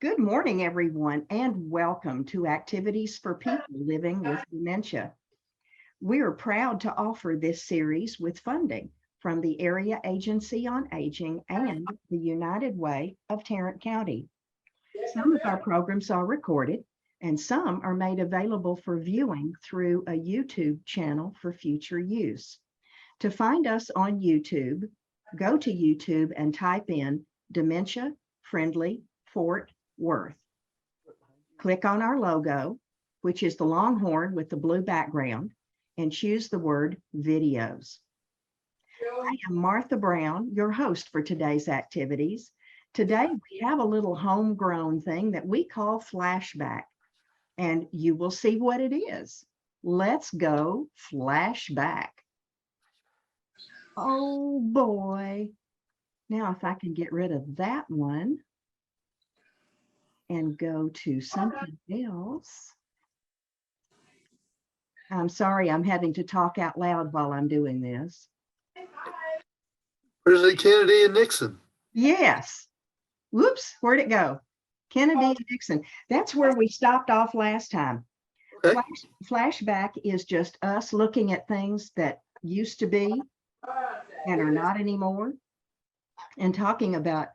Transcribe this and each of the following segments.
Good morning, everyone, and welcome to Activities for People Living with Dementia. We are proud to offer this series with funding from the Area Agency on Aging and the United Way of Tarrant County. Some of our programs are recorded and some are made available for viewing through a YouTube channel for future use. To find us on YouTube, go to YouTube and type in Dementia Friendly Fort Worth. Click on our logo, which is the longhorn with the blue background, and choose the word videos. I am Martha Brown, your host for today's activities. Today, we have a little homegrown thing that we call Flashback, and you will see what it is. Let's go Flashback. Oh boy. Now, if I can get rid of that one and go to something else. I'm sorry, I'm having to talk out loud while I'm doing this. President Kennedy and Nixon. Yes. Whoops, where'd it go? Kennedy and Nixon. That's where we stopped off last time. Okay. Flashback is just us looking at things that used to be and are not anymore, and talking about,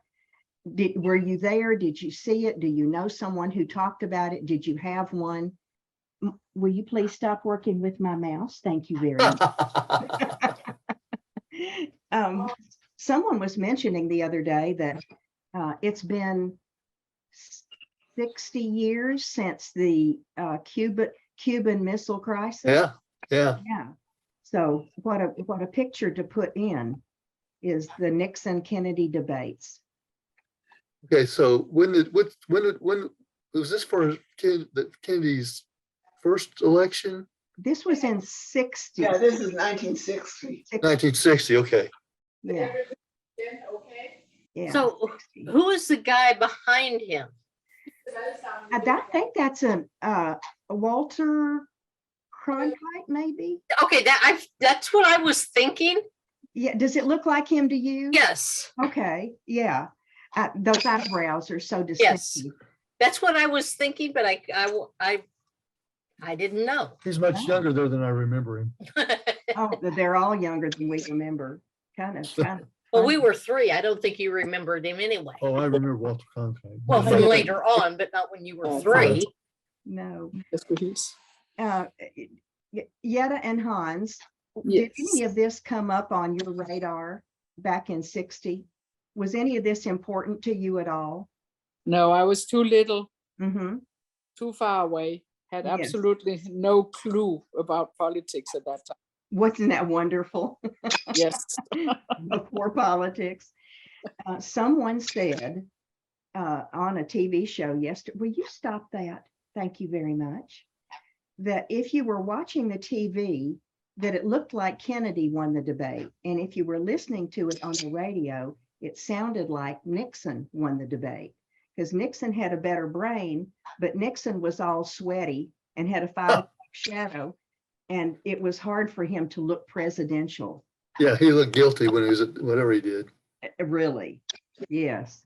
were you there? Did you see it? Do you know someone who talked about it? Did you have one? Will you please stop working with my mouse? Thank you very much. Someone was mentioning the other day that it's been 60 years since the Cuban Missile Crisis. Yeah. So what a picture to put in is the Nixon-Kennedy debates. Okay, so when was this for Kennedy's first election? This was in 60. Yeah, this is 1960. 1960. Okay. Yeah. Yeah. So who is the guy behind him? I think that's a Walter Cronkite, maybe. Okay, that's what I was thinking. Yeah. Does it look like him to you? Yes. Okay. Yeah. Those eyebrows are so distinctive. Yes. That's what I was thinking, but I didn't know. He's much younger there than I remember him. Oh, they're all younger than we remember. Kind of. Well, we were 3. I don't think you remembered him anyway. Oh, I remember Walter Cronkite. Well, from later on, but not when you were 3. No. Yes. Yetta and Hans, did any of this come up on your radar back in 60? Was any of this important to you at all? No, I was too little, Mm-hmm. too far away, had Yes. absolutely no clue about politics at that time. Wasn't that wonderful? Yes. Before politics. Someone said on a TV show yesterday, will you stop that? Thank you very much. That if you were watching the TV, that it looked like Kennedy won the debate. And if you were listening to it on the radio, it sounded like Nixon won the debate, because Nixon had a better brain, but Nixon was all sweaty and had a 5 shadow, and it was hard for him to look presidential. Yeah, he looked guilty when he was at whatever he did. Really? Yes.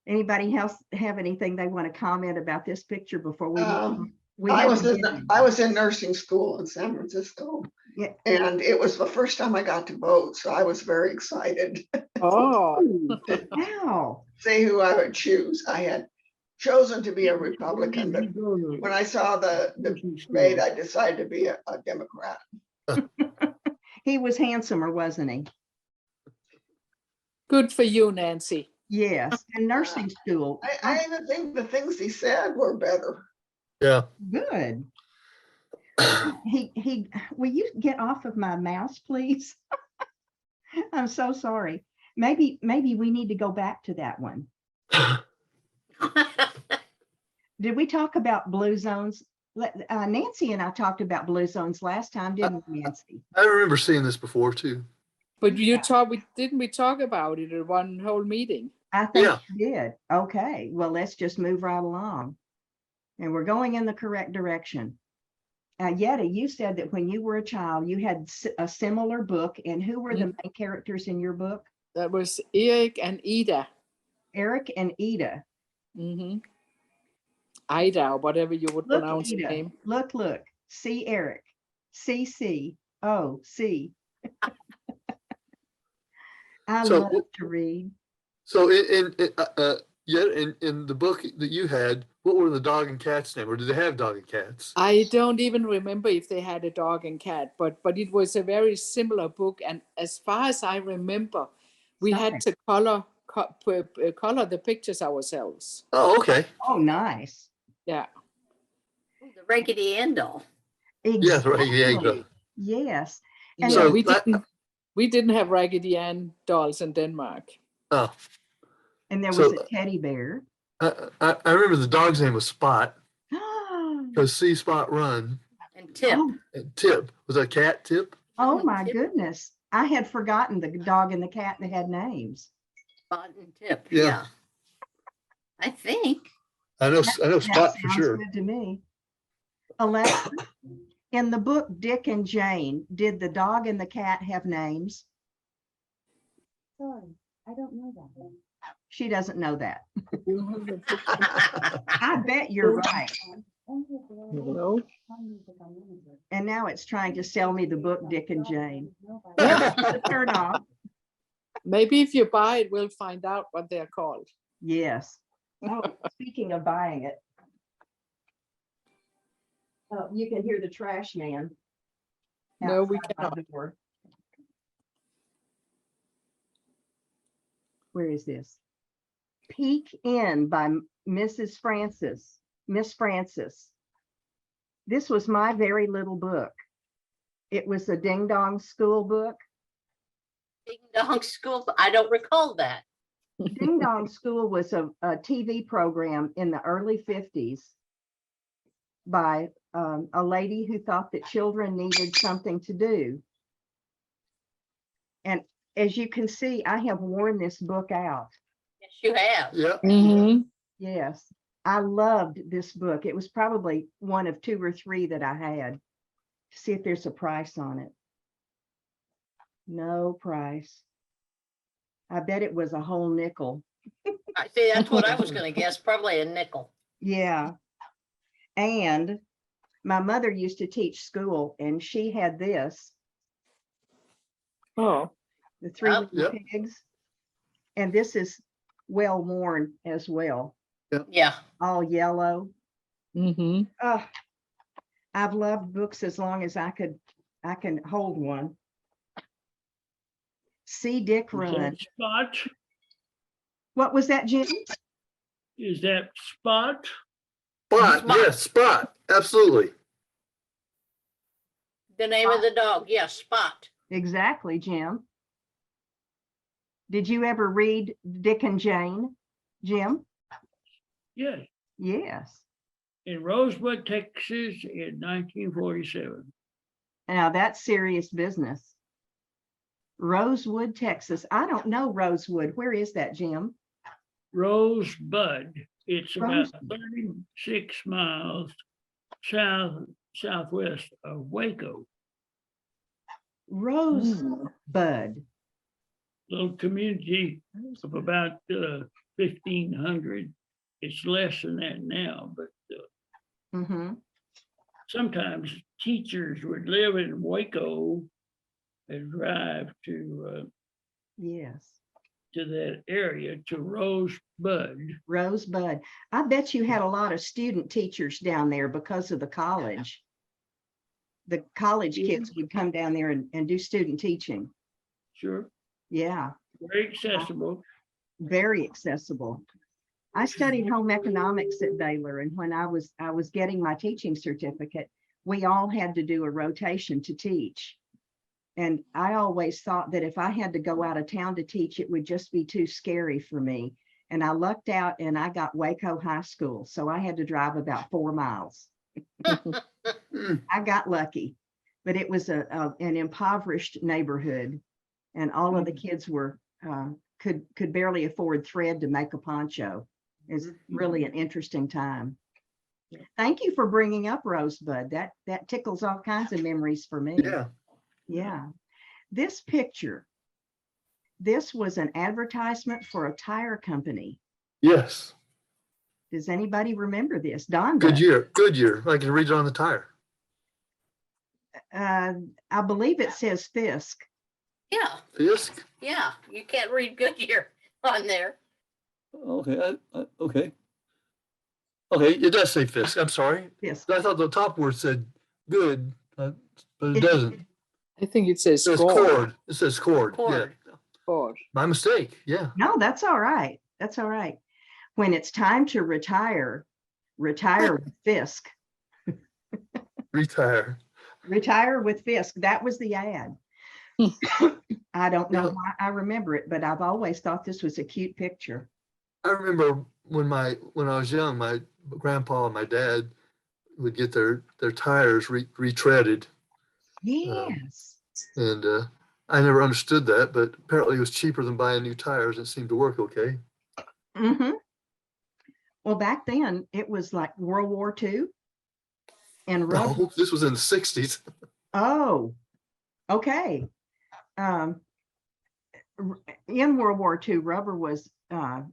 Anybody else have anything they want to comment about this picture before we I was in nursing school in San Francisco. Yeah. And it was the first time I got to vote, so I was very excited. Oh, Wow. Say who I would choose. I had chosen to be a Republican, but when I saw the debate, I decided to be a Democrat. He was handsomer, wasn't he? good for you, Nancy. Yes. And nursing school. I even think the things he said were better. Yeah. Good. Will you get off of my mouse, please? I'm so sorry. Maybe we need to go back to that one. Did we talk about blue zones? Nancy and I talked about blue zones last time, didn't we, Nancy? I remember seeing this before too. But didn't we talk about it at one whole meeting? I think Yeah. you did. Okay, well, let's just move right along. And we're going in the correct direction. Yetta, you said that when you were a child, you had a similar book. And who were the main characters in your book? That was Eric and Ida. Eric and Ida. Mm-hmm. Ida, or whatever you would Look, pronounce the Ida, name. look, see Eric, CC. I So- love to read. So in the book that you had, what were the dog and cat's name, or did they have dog and cats? I don't even remember if they had a dog and cat, but it was a very similar book. And as far as I remember, we Stop had it. to color the pictures ourselves. Oh, okay. Oh, nice. Yeah. The Raggedy Ann doll. Yeah, right. Yeah, you go. Exactly. Yes. And Yeah, So we didn't have Raggedy Ann dolls in Denmark. Oh, there so- was a teddy bear. I remember the dog's name was Spot, because see Spot run. And Tip. And Tip, was that cat Tip? Oh my Tip. goodness. I had forgotten the dog and the cat that had names. Spot and Tip. Yeah. Yeah. I think. I know That Spot for sounds sure. good to me. Alexa, in the book Dick and Jane, did the dog and the cat have names? Sorry, I don't know that. She doesn't know that. I bet you're right. No. And now it's trying to sell me the book Dick and Jane. Turn off. Maybe if you buy it, we'll find out what they're called. Yes. Oh, speaking of buying it. Oh, you can hear the trash man. No, we outside my cannot. door. Where is this? Peek In by Miss Francis. This was my very little book. It was a ding dong school book. Ding Dong School. I don't recall that. Ding Dong School was a TV program in the early 50s by a lady who thought that children needed something to do. And as you can see, I have worn this book out. Yes, you have. Yeah. Mhm. Yes, I loved this book. It was probably one of 2 or 3 that I had. See if there's a price on it. No price. I bet it was a whole nickel. I see. That's what I was going to guess. Probably a nickel. Yeah. And my mother used to teach school, and she had this, Oh, the 3 Yep. Little Yep. Pigs. And this is well worn as well, Yeah. all yellow. mm-hmm. I've loved books as long as I can hold one. See Dick Run. Spot? What was that, Jim? Is that Spot? Spot, yes, Spot, absolutely. The name of the dog. Yes, Spot. Exactly, Jim. Did you ever read Dick and Jane, Jim? Yes, Yes. in Rosebud, Texas in 1947. Now that's serious business. Rosewood, Texas. I don't know Rosewood. Where is that, Jim? Rosebud, it's about Rosebud. 36 miles southwest of Waco. Rosebud. Little community of about 1,500. It's less than that now, but Mm-hmm. sometimes teachers would live in Waco and drive to Yes. that area to Rosebud. Rosebud. I bet you had a lot of student teachers down there because of the college. The college kids would come down there and do student teaching. Sure, Yeah, very accessible. very accessible. I studied home economics at Baylor, and when I was getting my teaching certificate, we all had to do a rotation to teach. And I always thought that if I had to go out of town to teach, it would just be too scary for me. And I lucked out and I got Waco High School. So I had to drive about 4 miles. I got lucky, but it was an impoverished neighborhood, and all of the kids were could barely afford thread to make a poncho. It's really an interesting time. Thank you for bringing up Rosebud. That tickles all kinds of memories for me. Yeah. Yeah. This picture, this was an advertisement for a tire company. Yes. Does anybody remember this? Don Good does. year, good year. I can read it on the tire. I believe it says Fisk. Yeah, Fisk? yeah, you can't read Goodyear on there. Okay, okay. Okay, it does say Fisk. I'm sorry. Fisk. I thought the top word said good, but it doesn't. I think it says It says cord. cord. It says cord. Yeah. Cord. Cord. My mistake. Yeah. No, that's all right. That's all right. When it's time to retire, retire with Fisk. Retire. Retire with Fisk. That was the ad. I don't know why I remember it, but I've always thought this was a cute picture. I remember when I was young, my grandpa and my dad would get their tires retreaded, Yes. and I never understood that, but apparently it was cheaper than buying new tires. It seemed to work okay. Mm-hmm. Well, back then it was like World War II and rubber. No, this was in the 60s. Oh, okay. In World War II, rubber was a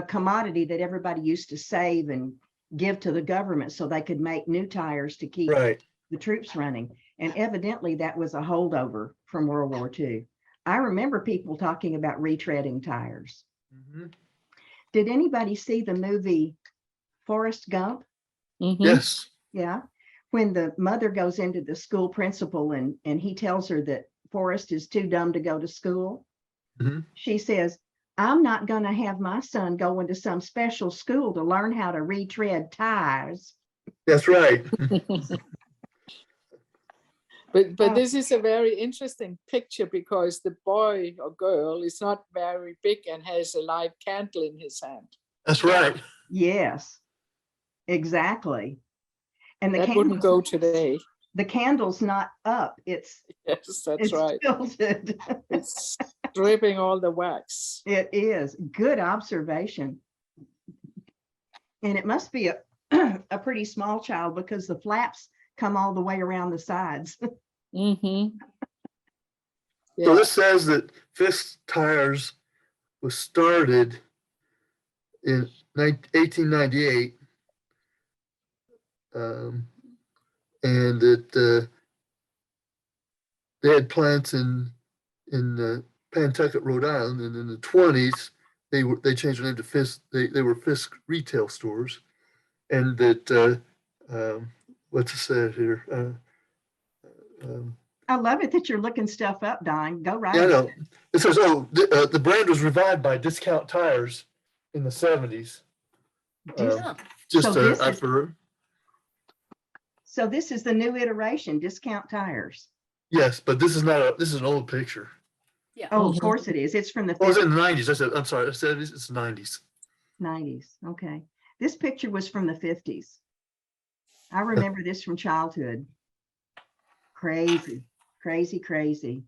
commodity that everybody used to save and give to the government so they could make new tires to keep Right. the troops running. And evidently that was a holdover from World War II. I remember people talking about retreading tires. Mhm. Did anybody see the movie Forrest Gump? Mhm. Yes. Yeah. When the mother goes into the school principal and he tells her that Forrest is too dumb to go to school, Mhm. she says, I'm not going to have my son go into some special school to learn how to retread tires. That's right. But this is a very interesting picture because the boy or girl is not very big and has a live candle in his hand. That's right. Yes, exactly. And That wouldn't go today. the candle's not up. It's Yes, that's right. tilted. It's dripping all the wax. It is. Good observation. And it must be a pretty small child because the flaps come all the way around the sides. Mm-hmm. So Yeah. this says that Fisk Tires was started in 1898, and that they had plants in Pawtucket, Rhode Island, and in the 20s they changed their name to Fisk. They were Fisk retail stores, and that what's it said here? I love it that you're looking stuff up, Don. Go right Yeah, I ahead. know. It says, the brand was revived by Discount Tires in the 70s. Yeah. Just So this is- after, So this is the new iteration, Discount Tires. yes, but this is an old picture. Yeah. Oh, of Mhm. course it is. It's from the Oh, it's in the 90s. I'm sorry. I said it's 90s. 90s. Okay. This picture was from the 50s. I remember this from childhood. Crazy, crazy, crazy.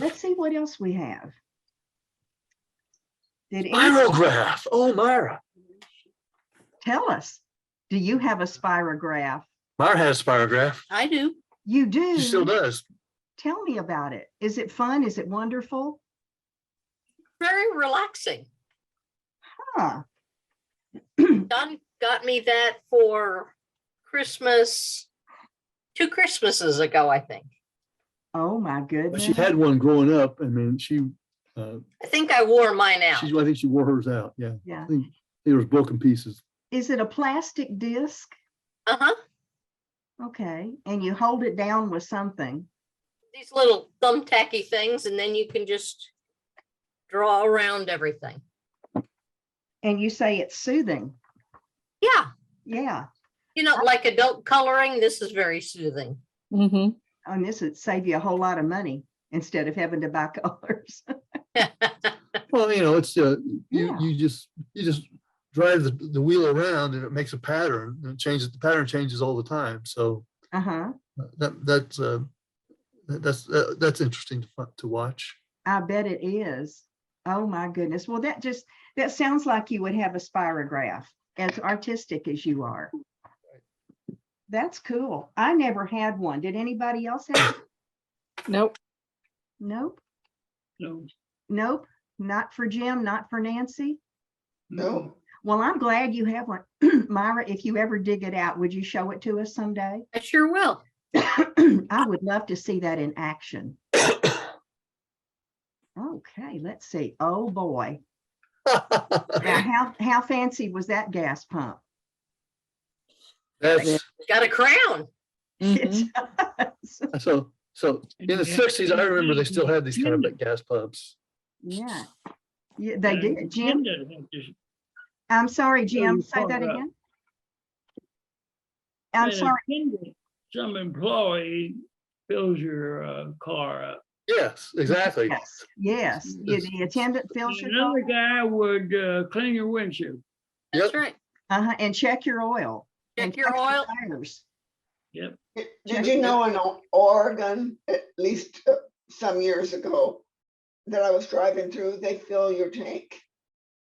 Let's see what else we have. Did any Spirograph. Oh, Myra. tell us? Do you have a spirograph? Myra has a spirograph. I do. You do? She still does. Tell me about it. Is it fun? Is it wonderful? Very relaxing. Huh. Don got me that for Christmas, 2 Christmases ago, I think. Oh my goodness. She had one growing up. I mean, I think I wore mine out. I think she wore hers out. Yeah. Yeah. I think there was broken pieces. Is it a plastic disc? Uh-huh. Okay. And you hold it down with something. These little thumbtacky things, and then you can just draw around everything. And you say it's soothing. Yeah. Yeah. You know, like adult coloring, this is very soothing. Mm-hmm. And this would save you a whole lot of money instead of having to buy colors. Well, it's Yeah. you just Drive the wheel around and it makes a pattern. And it changes. The pattern changes all the time. So Uh-huh. that's interesting to watch. I bet it is. Oh my goodness. Well, that sounds like you would have a spirograph, as artistic as you are. That's cool. I never had one. Did anybody else have? Nope. Nope. No, Nope. Not for Jim, not for Nancy. No, Well, I'm glad you have one. Myra, if you ever dig it out, would you show it to us someday? I sure will. I would love to see that in action. Okay, let's see. Oh, boy. Now, how fancy was that gas pump? That's, Got a crown. Mhm. It does. so in the sixties, I remember they still had these kind of gas pumps. Yeah. Yeah, they did. Jim, Linda had to- I'm sorry, Jim, you say talk that about- again. I'm an sorry. attendant, some employee fills your car up. Yes, exactly. Yes, the attendant fills your Another car, guy would clean your windshield. That's Yep. right. and check your oil. and Check your oil. tires. Yep. Did you know in Oregon, at least some years ago, that I was driving through, they fill your tank?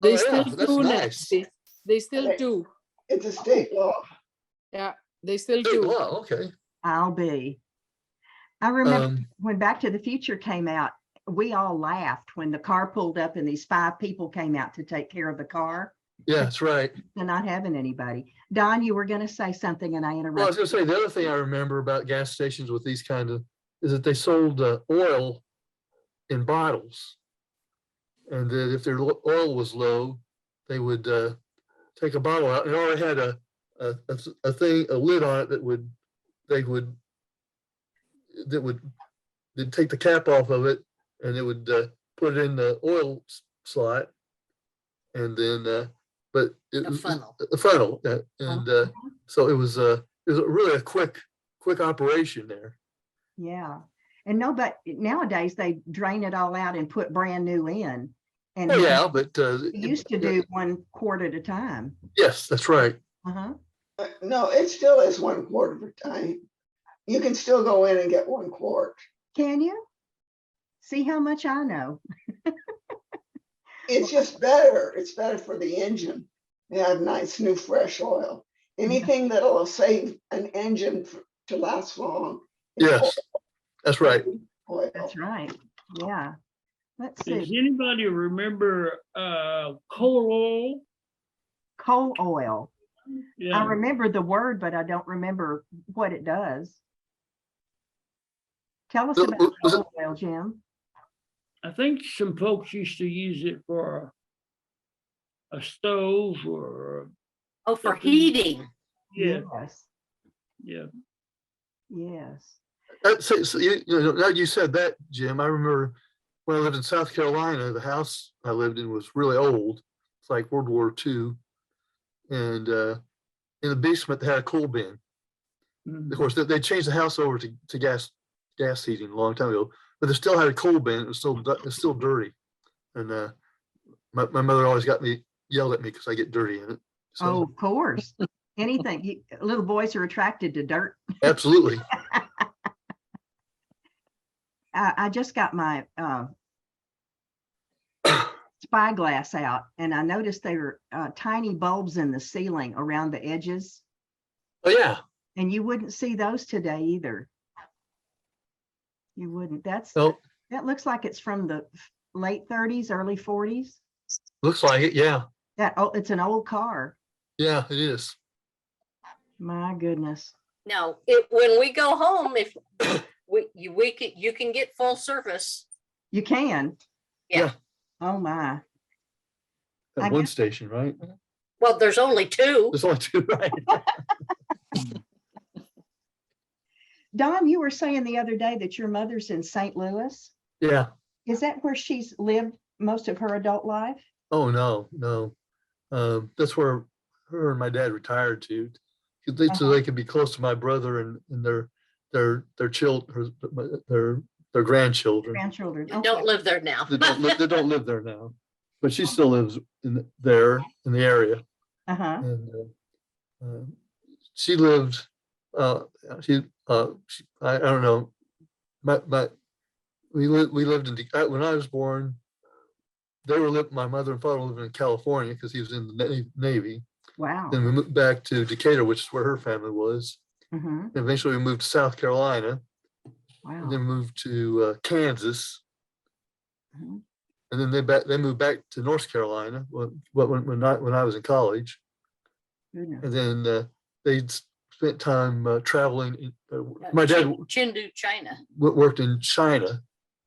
They Oh, yeah, still that's do, nice. Nancy. They still Okay. do. It's a state law. Yeah, they still Hey, do. wow, okay. I'll be. I remember Um, when Back to the Future came out, we all laughed when the car pulled up and these 5 people came out to take care of the car yeah, that's right. and not having anybody. Don, you were going to say something and I Well, I was interrupted. gonna say, the other thing I remember about gas stations with these kind of, is that they sold oil in bottles. And that if their oil was low, they would take a bottle out and it already had a thing, a lid on it they'd take the cap off of it and it would put it in the oil slot. And then, but it A was funnel. a funnel, and so it was really a quick operation there. Yeah. And nowadays they drain it all out and put brand new in. And Oh, yeah, but they used to do 1 quart at a time. yes, that's right. Uh-huh. No, it still is 1 quart of a time. You can still go in and get 1 quart. Can you? See how much I know. It's just better. It's better for the engine. They have nice new fresh oil. Anything that'll save an engine to last long. is Yes, that's right. oil. That's right. Yeah. Let's Does see. anybody remember coal oil? Coal oil. I Yeah, remember the word, but I don't remember what it does. Tell us So, about was it- coal oil, Jim. I think some folks used to use it for a stove or, Oh, for heating. yeah, Yes. yeah. Yes. So now you said that, Jim, I remember when I lived in South Carolina, the house I lived in was really old. It's like World War II. And in the basement, they had a coal bin. Mhm. Of course, they changed the house over to gas heating a long time ago, but they still had a coal bin. It was still dirty. And my mother always yelled at me because I get dirty in it. So Oh, of course. Anything. Little boys are attracted to dirt. absolutely. I just got my spyglass out and I noticed there were tiny bulbs in the ceiling around the edges. Oh, yeah. And you wouldn't see those today either. You wouldn't. That looks like it's from the late 30s, early 40s. Looks like it. Yeah. It's an old car. Yeah, it is. My goodness. Now, when we go home, if you can get full service. You can. Yeah. Oh my. I At one guess- station, right? Well, there's only 2. There's only 2, right? Don, you were saying the other day that your mother's in St. Louis. Yeah. Is that where she's lived most of her adult life? Oh, no. That's where her and my dad retired to. So they could be close to my brother and their grandchildren. Grandchildren. You don't live there now. They don't live there now, but she still lives in the area. Uh-huh. And she lived. I don't know. We lived in when I was born. My mother and father lived in California because he was in the Navy. Wow. Then we moved back to Decatur, which is where her family was. Mm-hmm. Eventually, we moved to South Carolina, and Wow. then moved to Kansas. Mhm. And then they moved back to North Carolina when I was in college. Goodness. And then they spent time traveling. My dad Chengdu, China. worked in China,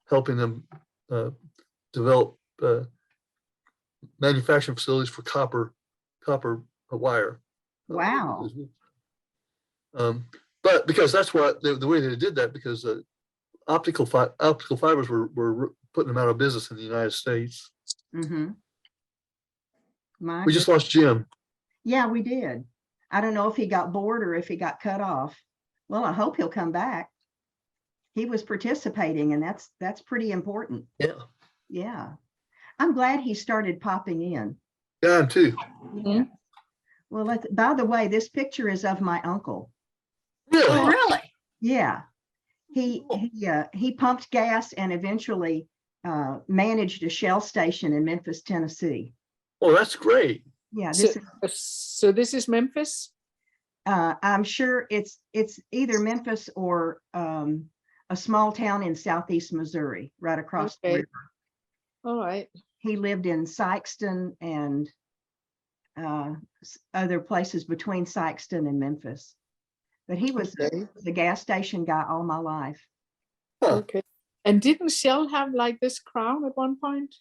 helping them develop manufacturing facilities for copper wire. Wow. But because that's what the way they did that, because optical fibers were putting them out of business in the United States. Mm-hmm. We just lost Jim. Yeah, we did. I don't know if he got bored or if he got cut off. Well, I hope he'll come back. He was participating, and that's pretty important. Yeah. Yeah. I'm glad he started popping in. Yeah, I'm too. Yeah. Well, by the way, this picture is of my uncle. Oh, Really? really? Yeah. He pumped gas and eventually managed a Shell station in Memphis, Tennessee. Oh, that's great. Yeah, So this is Memphis? I'm sure it's either Memphis or a small town in southeast Missouri, right across the Okay. river. All right. He lived in Sikeston and other places between Sikeston and Memphis. But he was Okay. the gas station guy all my life. Huh. Okay. And didn't Shell have like this crown at one point?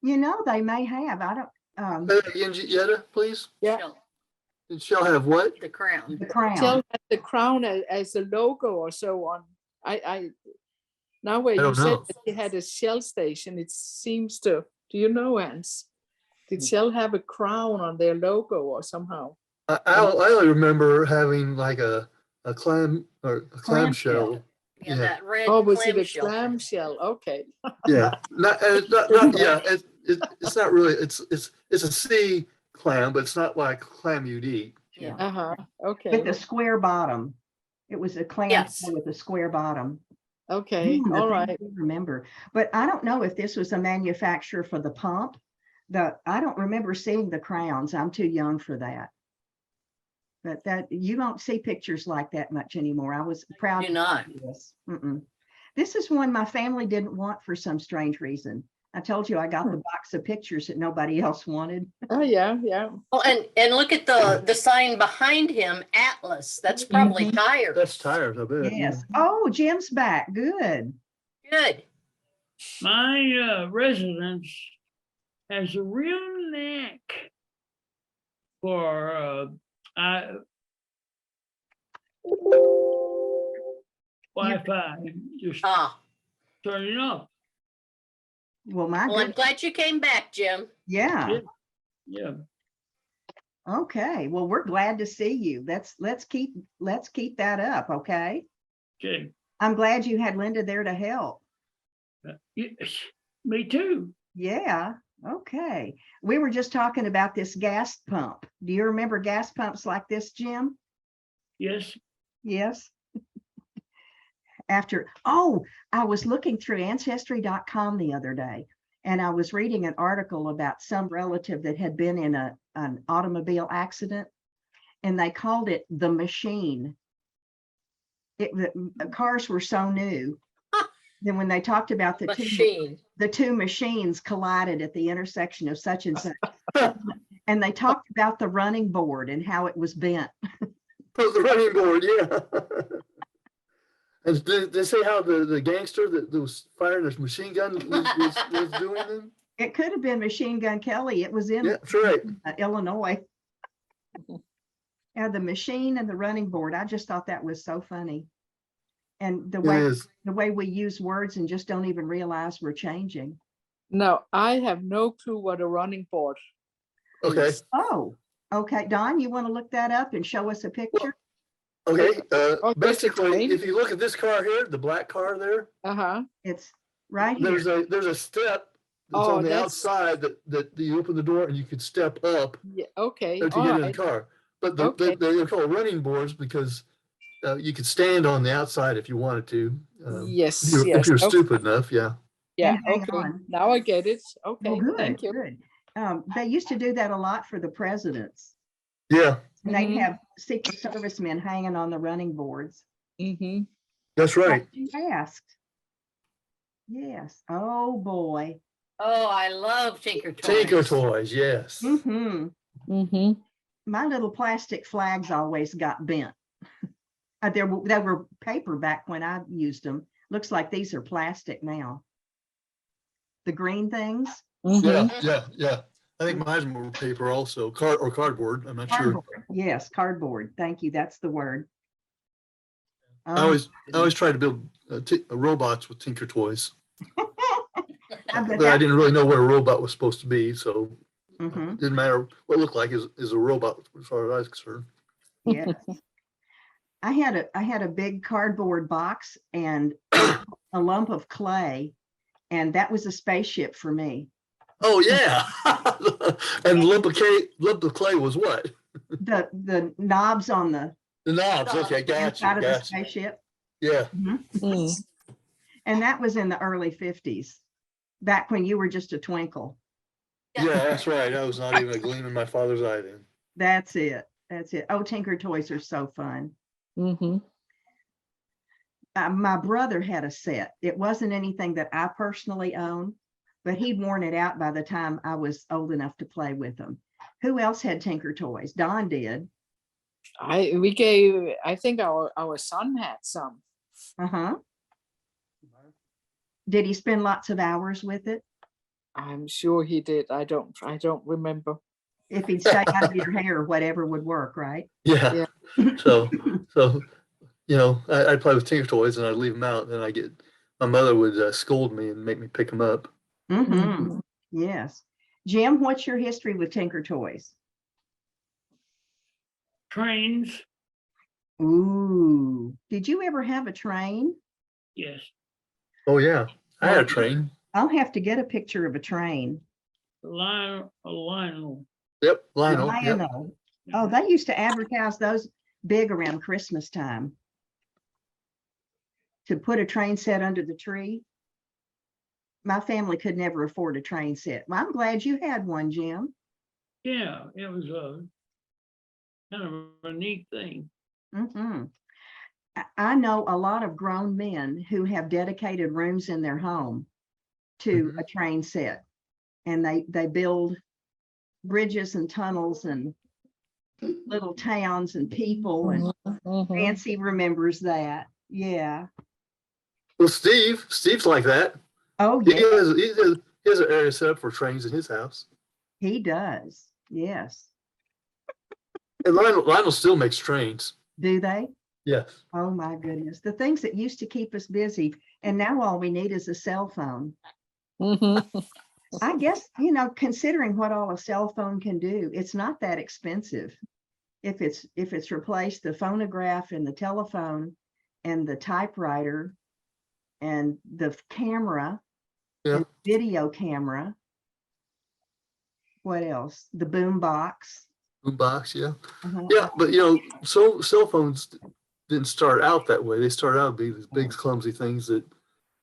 You know, they may have. I don't. Say that again, Yetta, please. Yeah. Did Shell have what? The crown. The crown. Shell had the crown as a logo or so on. I now where I you don't said know. that they had a Shell station, it seems to. Do you know, Hans? Did Shell have a crown on their logo or somehow? I only remember having like a clam or a clamshell. Yeah, Yeah. that red Oh, was it a clamshell. clamshell? Okay. Yeah, not yeah. It's not really. It's a sea clam, but it's not like clam you'd eat. Yeah. Uh-huh. Okay. With a square bottom. It was a clam Yes. shell with a square bottom. Okay. The All things right. we remember. But I don't know if this was a manufacturer for the pump. I don't remember seeing the crowns. I'm too young for that. But that you don't see pictures like that much anymore. I was proud. Do to not. see this. This is one my family didn't want for some strange reason. I told you I got the box of pictures that nobody else wanted. Oh yeah, yeah. Oh, and look at the sign behind him, Atlas. That's probably Mhm. tires. That's tires, I bet. Yes. Oh, Jim's back. Good. Good. My residence has a real knack for Wi-Fi. Just Ah, turn it off. Well, my well, I'm good. glad you came back, Jim. Yeah. Yeah. Okay. Well, we're glad to see you. Let's keep that up. Okay. Okay. I'm glad you had Linda there to help. Yes, me too. Yeah. Okay. We were just talking about this gas pump. Do you remember gas pumps like this, Jim? Yes. Yes. I was looking through ancestry.com the other day, and I was reading an article about some relative that had been in an automobile accident, and they called it the machine. The cars were so new. Then when they talked about the two machines collided at the intersection of such and such, and they talked about the running board and how it was bent. The running board, yeah. And did they say how the gangster that was firing his machine gun was doing them? It could have been Machine Gun Kelly. It was in Yeah, that's right. Illinois. Yeah, the machine and the running board. I just thought that was so funny. And the way we use words and just don't even realize we're changing. No, I have no clue what a running board Okay. is. Oh, okay. Don, you want to look that up and show us a picture? Okay. Basically, Basically, if you look at this car here, the black car there, Uh-huh. It's right here. there's a step that's Oh, on the that's- outside that you open the door and you could step up Yeah, okay. to get All in the right. car. But Okay. they're called running boards because you could stand on the outside if you wanted to. Yes, If yes. you're Okay. stupid enough, yeah. Yeah, hang okay. on. Now I get it. Okay, Well, good, thank you. good. They used to do that a lot for the presidents. Yeah, And they'd Mhm. have Secret Servicemen hanging on the running boards. Mm-hmm. that's right. Like you asked. Yes. Oh, boy. Oh, I love Tinker Toys. Tinker Toys, yes. Hmm. Mm-hmm. My little plastic flags always got bent. They were paper back when I used them. Looks like these are plastic now. The green things. Yeah, Mm-hmm. yeah. I think mine were paper also, cardboard. I'm not sure. Cardboard. Yes, cardboard. Thank you. That's the word. I always tried to build robots with Tinker Toys, I bet but I that. didn't really know what a robot was supposed to be, so Mhm. it didn't matter what it looked like is a robot as far as I was concerned. Yes. I had a big cardboard box and a lump of clay, and that was a spaceship for me. Oh yeah, and lump of clay was what? The knobs on the The knobs. Okay, inside of the gotcha. spaceship. Yeah, Mhm. Mm. And that was in the early 50s, back when you were just a twinkle. yeah, that's right. I was not even a gleam in my father's eye then. That's it. That's it. Oh, Tinker Toys are so fun. Mm-hmm. My brother had a set. It wasn't anything that I personally owned, but he'd worn it out by the time I was old enough to play with them. Who else had Tinker Toys? Don did. I think our son had some. Uh-huh. Did he spend lots of hours with it? I'm sure he did. I don't remember. If he'd stay out of your hair, whatever would work, right? Yeah. Yeah. So I'd play with Tinker Toys and I'd leave them out, and my mother would scold me and make me pick them up. Mm-hmm. Yes. Jim, what's your history with Tinker Toys? Trains, Ooh, did you ever have a train? yes. Oh yeah, I had a train. I'll have to get a picture of a train. Lionel. Yep, Lionel. Yep. Lionel. Oh, they used to advertise those big around Christmas time. To put a train set under the tree. My family could never afford a train set. Well, I'm glad you had one, Jim. Yeah, it was a kind of a neat thing. Mm-hmm. I know a lot of grown men who have dedicated rooms in their home to a train set, and they build bridges and tunnels and little towns and people, and Mhm. Nancy remembers that. Yeah. Well, Steve's like that. Oh, He yeah, has an area set up for trains in his house. he does. Yes. And Lionel still makes trains. Do they? Yes. Oh, my goodness. The things that used to keep us busy, and now all we need is a cell phone. Mhm. I guess, considering what all a cell phone can do, it's not that expensive. If it's replaced the phonograph and the telephone and the typewriter and the camera, Yeah. and video camera. What else? The boom box. Boombox. Yeah. Uh-huh. Yeah, but so cell phones didn't start out that way. They started out being these big clumsy things that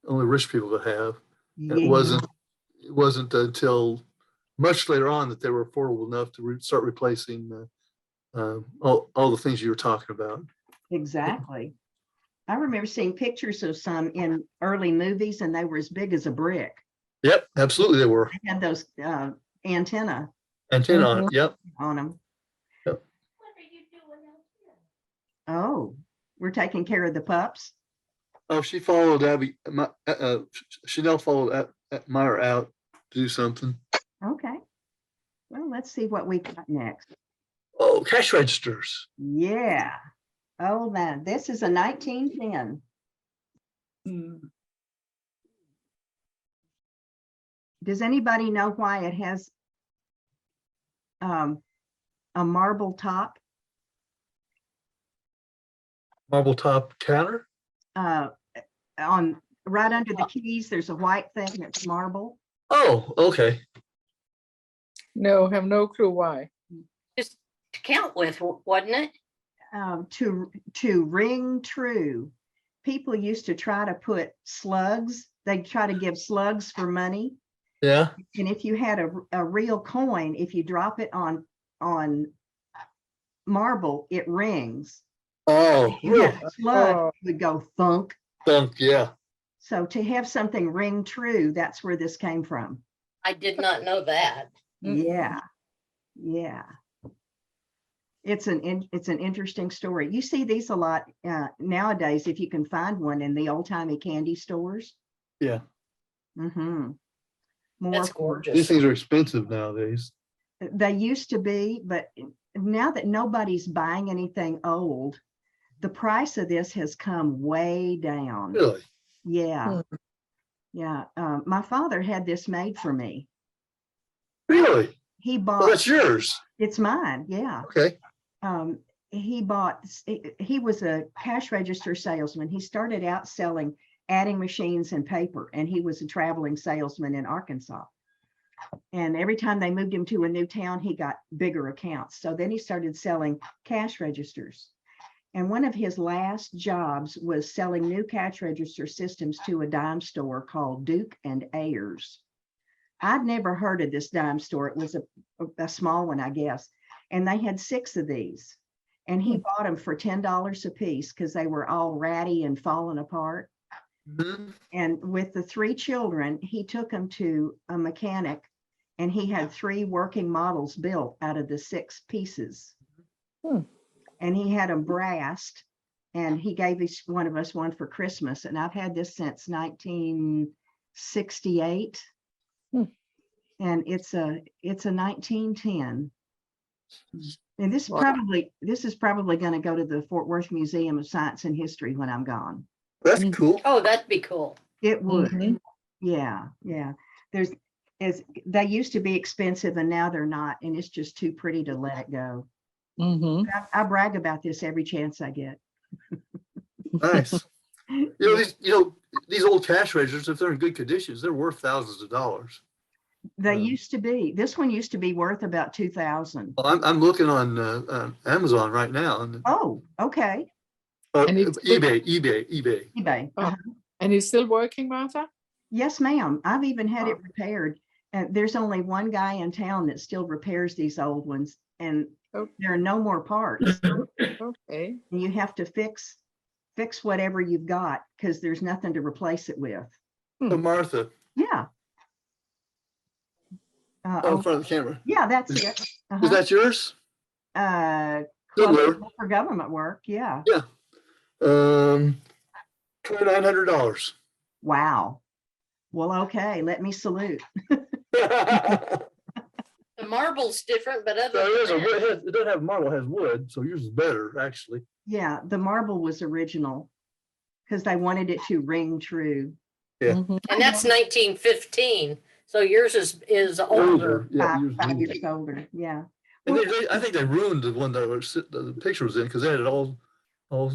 only rich people could have. And it Yeah. wasn't until much later on that they were affordable enough to start replacing all the things you were talking about. Exactly. I remember seeing pictures of some in early movies, and they were as big as a brick. Yep, absolutely they were. They had those antenna Antenna on it. Yep. on them. Yep. Oh, we're taking care of the pups. Oh, she followed Chanel followed Meyer out to do something. Okay. Well, let's see what we got next. Oh, cash registers. Yeah. Oh, man, this is a 1910. Mm, Does anybody know why it has a marble top? Marble top counter. On right under the keys, there's a white thing that's marble. Oh, okay. No, have no clue why. Just to count with, wasn't it? To ring true. People used to try to put slugs. They try to give slugs for money. Yeah. And if you had a real coin, if you drop it on marble, it rings. Oh, If you had a slug, Oh. it would go thunk. thunk. Yeah. So to have something ring true, that's where this came from. I did not know that. Yeah, yeah. It's an interesting story. You see these a lot nowadays if you can find one in the old-timey candy stores. Yeah. Mm-hmm. That's These gorgeous. things are expensive nowadays. They used to be, but now that nobody's buying anything old, the price of this has come way down. Really? Yeah. Yeah. My father had this made for me. Really? He Well, bought, that's yours. it's mine. Yeah. Okay. He was a cash register salesman. He started out selling adding machines and paper, and he was a traveling salesman in Arkansas. And every time they moved him to a new town, he got bigger accounts. So then he started selling cash registers. And one of his last jobs was selling new cash register systems to a dime store called Duke and Ayers. I'd never heard of this dime store. It was a small one, I guess. And they had 6 of these. And he bought them for $10 a piece because they were all ratty and falling apart. Mhm. And with the 3 children, he took them to a mechanic, and he had 3 working models built out of the 6 pieces. And he had them brassed, and he gave each one of us one for Christmas. And I've had this since 1968. And it's a 1910. And this is probably going to go to the Fort Worth Museum of Science and History when I'm gone. That's cool. Oh, that'd be cool. It would. Mhm. Yeah. They used to be expensive, and now they're not. And it's just too pretty to let it go. I brag about this every chance I get. Nice. These old cash registers, if they're in good conditions, they're worth thousands of dollars. They used to be. This one used to be worth about $2,000. Well, I'm looking on Amazon right now. And, Oh, okay. And it's good. eBay. eBay. Oh. And he's still working, Martha? Yes, ma'am. I've even had it repaired. There's only one guy in town that still repairs these old ones, and there are no more parts. Okay. You have to fix whatever you've got because there's nothing to replace it with. So Martha, Yeah. in front of the camera. Yeah, that's it. Is that yours? Club Lord. for government work. Yeah. Yeah. $2,900. Wow. Well, okay. Let me salute. The marble's different, but other So than that, it doesn't have marble, it has wood, so yours is better, actually. Yeah, the marble was original because they wanted it to ring true. Yeah. and that's 1915. So yours is older. Yeah, yours is 5 older. years older. Yeah. And I think they ruined the one that the picture was in because they had it all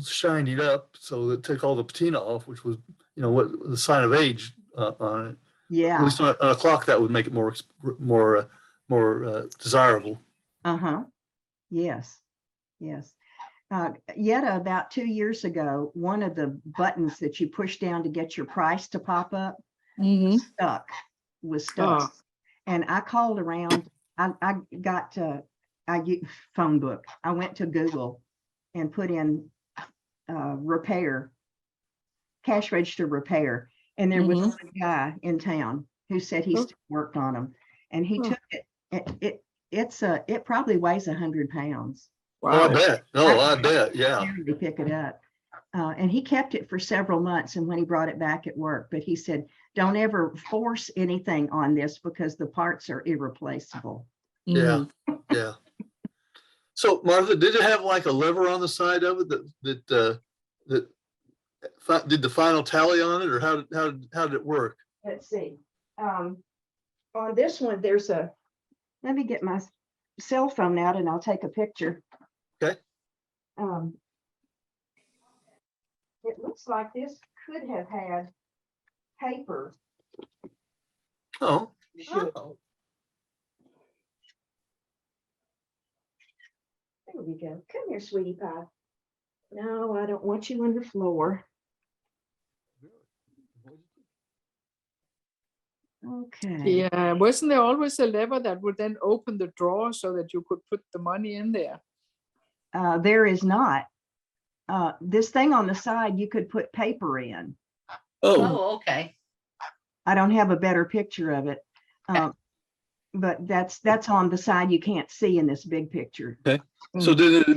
shinied up, so it took all the patina off, which was what the sign of age on it. At Yeah. least on a clock that would make it more desirable. Yes. Yes. Yet about 2 years ago, one of the buttons that you push down to get your price to pop up was stuck. And I called around. I got phone book. I went to Google and put in repair, cash register repair. And there was a guy in town who said he still worked on them. And he took it. It probably weighs 100 pounds. Oh, I bet. No, I bet. Yeah. Barely pick it up. And he kept it for several months. And when he brought it back, it worked. But he said, don't ever force anything on this because the parts are irreplaceable. Yeah. Yeah. So Martha, did it have like a lever on the side of it that did the final tally on it, or how did it work? Let's see. On this one, let me get my cell phone out and I'll take a picture. Okay. It looks like this could have had paper. Oh. Oh, There we go. Come here, sweetie pie. No, I don't want you on the floor. Okay. Yeah, wasn't there always a lever that would then open the drawer so that you could put the money in there? There is not. This thing on the side, you could put paper in. Oh, Oh, okay. I don't have a better picture of it. But that's on the side you can't see in this big picture. so did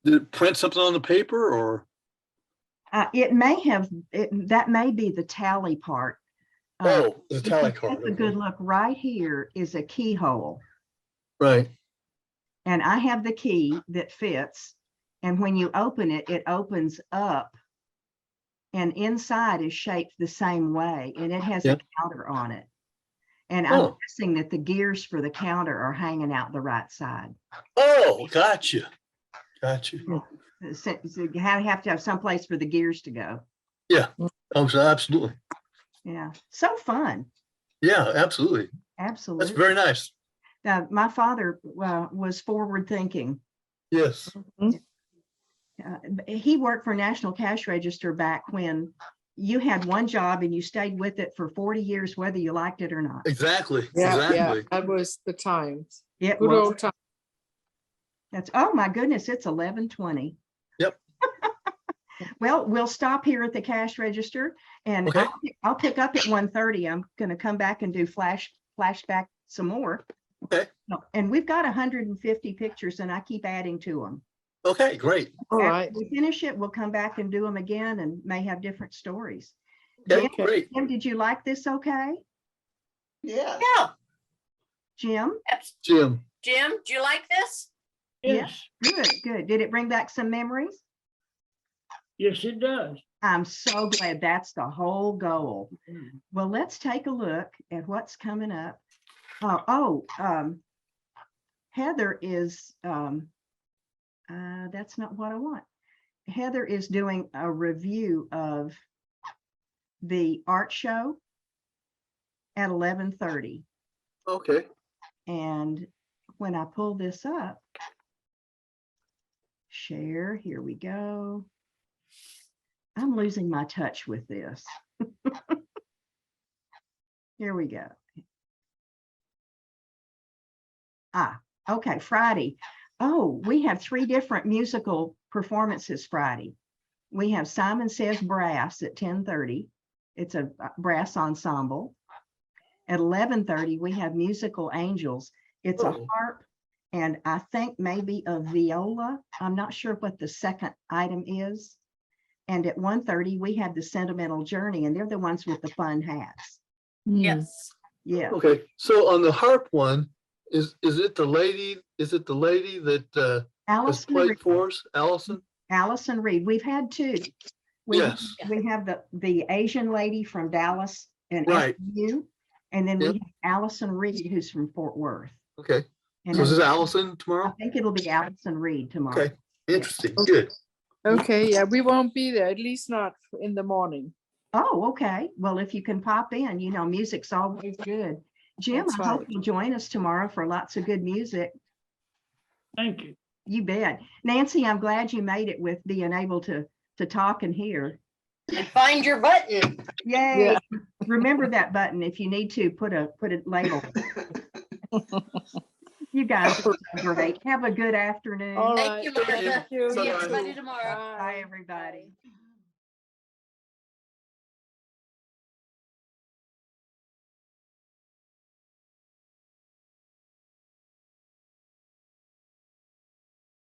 it print something on the paper or? It may have, that may be the tally part. Oh, the If tally you card. take a good look, right here is a keyhole. Right. And I have the key that fits. And when you open it, it opens up. And inside is shaped the same way. And it has a Yep. counter on it. And I'm Oh. guessing that the gears for the counter are hanging out the right side. Oh, gotcha. Gotcha. So you have to have some place for the gears to go. Oh, so absolutely. Yeah, so fun. Yeah, absolutely. That's Absolutely. very nice. My father was forward thinking. Yes. He worked for National Cash Register back when you had one job and you stayed with it for 40 years, whether you liked it or not. Exactly. Yeah, Exactly. that was the times. It Good was. old time. That's, oh my goodness, it's 11:20. Yep. Well, we'll stop here at the cash register and Okay. I'll pick up at 1:30. I'm going to come back and do flashback some more. Okay. And we've got 150 pictures and I keep adding to them. Okay, great. All After right. we finish it, we'll come back and do them again and may have different stories. Okay, Okay. great. Jim, did you like this okay? Yeah. Yeah. Jim? Jim. Jim, do you like this? Yeah. Yes, Good. Did it bring back some memories? yes, it does. I'm so glad that's the whole goal. Well, let's take a look at what's coming up. Heather is, that's not what I want. Heather is doing a review of the art show at 11:30. Okay. And when I pull this up, share, here we go. I'm losing my touch with this. Here we go. Okay, Friday. Oh, we have 3 different musical performances Friday. We have Simon Says Brass at 10:30. It's a brass ensemble. At 11:30, we have Musical Angels. It's a Oh. harp and I think maybe a viola. I'm not sure what the second item is. And at 1:30, we have the Sentimental Journey, and they're the ones with the fun hats. Yes. Yeah. Okay. So on the harp one, is it the lady? Is it the lady that has Allison played Reed. for us, Allison? Allison Reed. We've had 2. Yes. We have the Asian lady from Dallas and Right. SMU, and then Yep. we have Allison Reed, who's from Fort Worth. Okay. And So is I this Allison tomorrow? think it'll be Allison Reed tomorrow. Okay. Interesting. Good. Okay, yeah, we won't be there, at least not in the morning. Oh, okay. Well, if you can pop in, music's always good. Jim, That's I hope right. you'll join us tomorrow for lots of good music. Thank you. You bet. Nancy, I'm glad you made it with being able to talk and hear. And find your button. Yay. Yeah. Remember that button if you need to put a label. You guys are so great. Have a good afternoon. All Thank right. you, Martha. Thank you. See Bye-bye. everybody tomorrow. Bye, everybody. Bye.